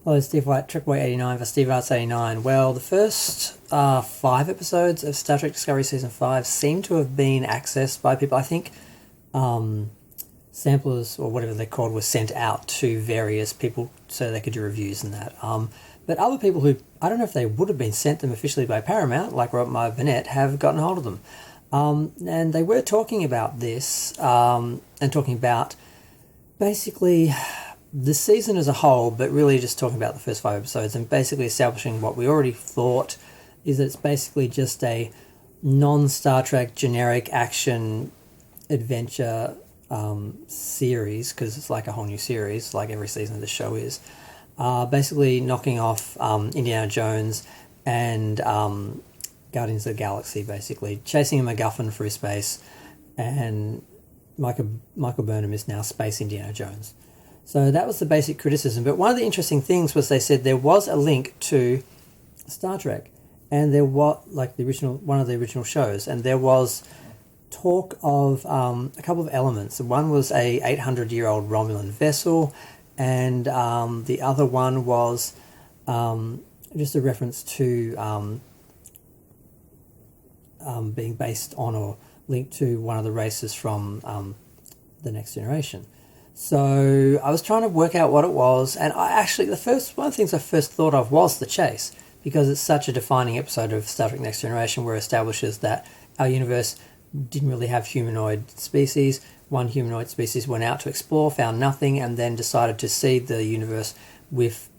Hello, Steve White, Trickway89 for Steve Arts 89. Well, the first 5 episodes of Star Trek Discovery Season 5 seem to have been accessed by people. I think samplers, or whatever they're called, were sent out to various people so they could do reviews and that. But other people who, I don't know if they would have been sent them officially by Paramount, like Robert Meyer Burnett, have gotten hold of them. And they were talking about this and talking about basically the season as a whole, but really just talking about the first 5 episodes and basically establishing what we already thought is that it's basically just a non-Star Trek generic action adventure series, because it's like a whole new series, like every season of the show is. Basically knocking off Indiana Jones and Guardians of the Galaxy, basically. Chasing a MacGuffin through space, and Michael Burnham is now Space Indiana Jones. So that was the basic criticism. But one of the interesting things was they said there was a link to Star Trek, and there was like one of the original shows, and there was talk of a couple of elements. One was a 800-year-old Romulan vessel, and the other one was just a reference to being based on or linked to one of the races from the Next Generation. So I was trying to work out what it was, and one of the things I first thought of was the chase, because it's such a defining episode of Star Trek Next Generation where it establishes that our universe didn't really have humanoid species. One humanoid species went out to explore, found nothing, and then decided to seed the universe with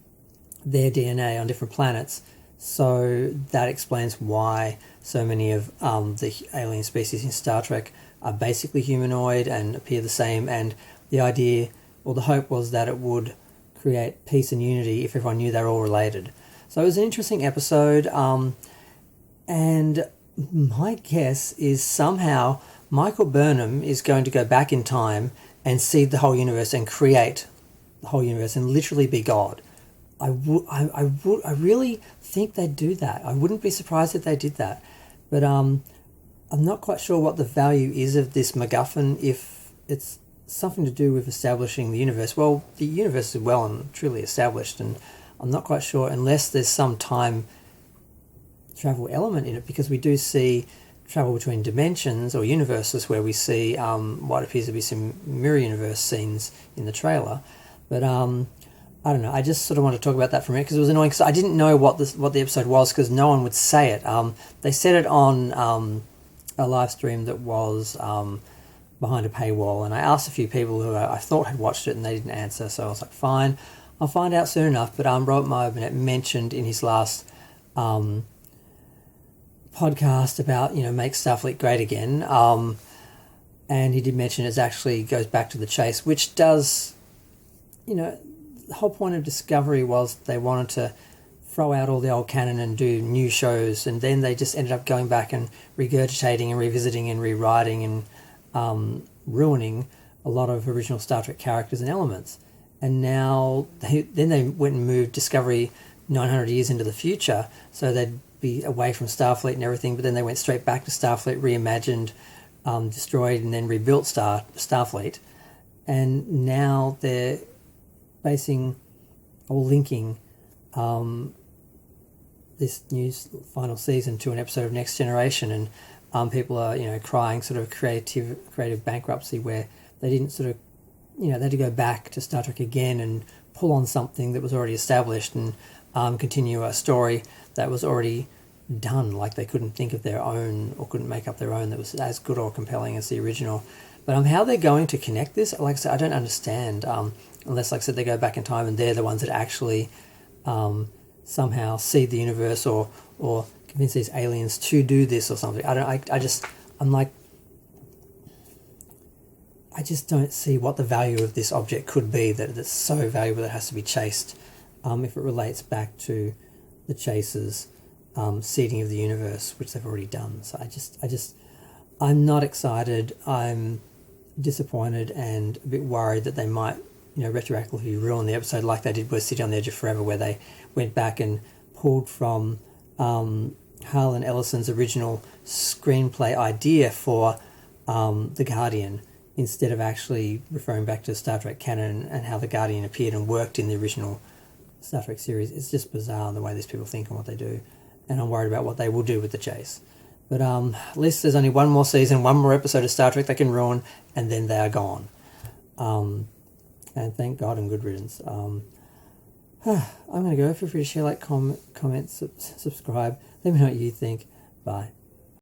their DNA on different planets. So that explains why so many of the alien species in Star Trek are basically humanoid and appear the same, and the idea or the hope was that it would create peace and unity if everyone knew they're all related. So it was an interesting episode, and my guess is somehow Michael Burnham is going to go back in time and seed the whole universe and create the whole universe and literally be God. I really think they'd do that. I wouldn't be surprised if they did that. But I'm not quite sure what the value is of this MacGuffin, if it's something to do with establishing the universe. Well, the universe is well and truly established, and I'm not quite sure, unless there's some time travel element in it, because we do see travel between dimensions or universes where we see what appears to be some mirror universe scenes in the trailer. But I don't know, I just sort of want to talk about that for a minute, because it was annoying, because I didn't know what the episode was, because no one would say it. They said it on a live stream that was behind a paywall, and I asked a few people who I thought had watched it and they didn't answer, so I was like, fine, I'll find out soon enough. But Robert Meyer Burnett mentioned in his last podcast about, make Starfleet great again, and he did mention it actually goes back to the chase, which does, the whole point of Discovery was they wanted to throw out all the old canon and do new shows, and then they just ended up going back and regurgitating and revisiting and rewriting and ruining a lot of original Star Trek characters and elements. And now they went and moved Discovery 900 years into the future, so they'd be away from Starfleet and everything, but then they went straight back to Starfleet, reimagined, destroyed, and then rebuilt Starfleet. And now they're basing or linking this new final season to an episode of Next Generation, and people are crying sort of creative bankruptcy, where they didn't sort of they had to go back to Star Trek again and pull on something that was already established and continue a story that was already done. Like they couldn't think of their own or couldn't make up their own that was as good or compelling as the original. But how they're going to connect this, like I said, I don't understand, unless, like I said, they go back in time and they're the ones that actually somehow seed the universe or convince these aliens to do this or something. I just don't see what the value of this object could be that's so valuable that it has to be chased, if it relates back to the Chasers' seeding of the universe, which they've already done. So I'm not excited. I'm disappointed and a bit worried that they might, retroactively ruin the episode like they did with City on the Edge of Forever, where they went back and pulled from Harlan Ellison's original screenplay idea for The Guardian, instead of actually referring back to Star Trek canon and how the Guardian appeared and worked in the original Star Trek series. It's just bizarre the way these people think and what they do, and I'm worried about what they will do with the chase. But at least there's only one more season, one more episode of Star Trek they can ruin, and then they are gone. And thank God and good riddance. I'm going to go. Feel free to share, like, comment, subscribe. Let me know what you think. Bye.